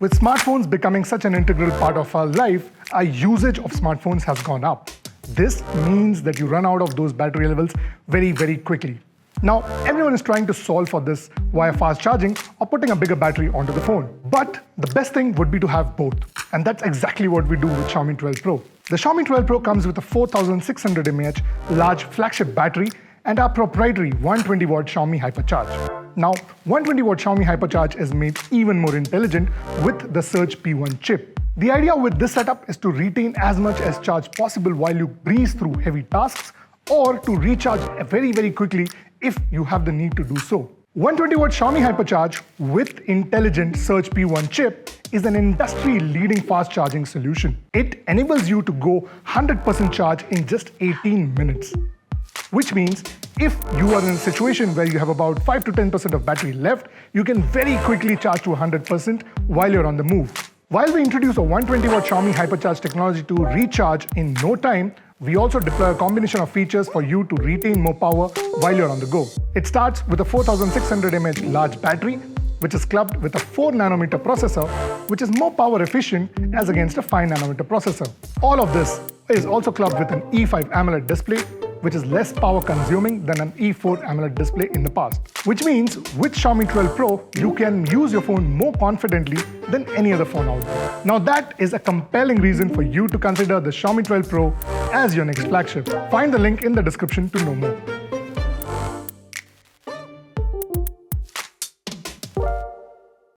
With smartphones becoming such an integral part of our life, our usage of smartphones has gone up. This means that you run out of those battery levels very, very quickly. Now, everyone is trying to solve for this via fast charging or putting a bigger battery onto the phone. But the best thing would be to have both. And that's exactly what we do with Xiaomi 12 Pro. The Xiaomi 12 Pro comes with a 4600 mAh large flagship battery and our proprietary 120-watt Xiaomi Hypercharge. Now, 120-watt Xiaomi Hypercharge is made even more intelligent with the Surge P1 chip. The idea with this setup is to retain as much as charge possible while you breeze through heavy tasks or to recharge very, very quickly if you have the need to do so. 120-watt Xiaomi Hypercharge with intelligent Surge P1 chip is an industry-leading fast charging solution. It enables you to go 100% charge in just 18 minutes. Which means if you are in a situation where you have about 5 to 10% of battery left, you can very quickly charge to 100% while you're on the move. While we introduce a 120-watt Xiaomi Hypercharge technology to recharge in no time, we also deploy a combination of features for you to retain more power while you're on the go. It starts with a 4600 mAh large battery, which is clubbed with a 4nm processor, which is more power efficient as against a 5nm processor. All of this is also clubbed with an E5 AMOLED display, which is less power consuming than an E4 AMOLED display in the past. Which means with Xiaomi 12 Pro, you can use your phone more confidently than any other phone out there. Now that is a compelling reason for you to consider the Xiaomi 12 Pro as your next flagship. Find the link in the description to know more.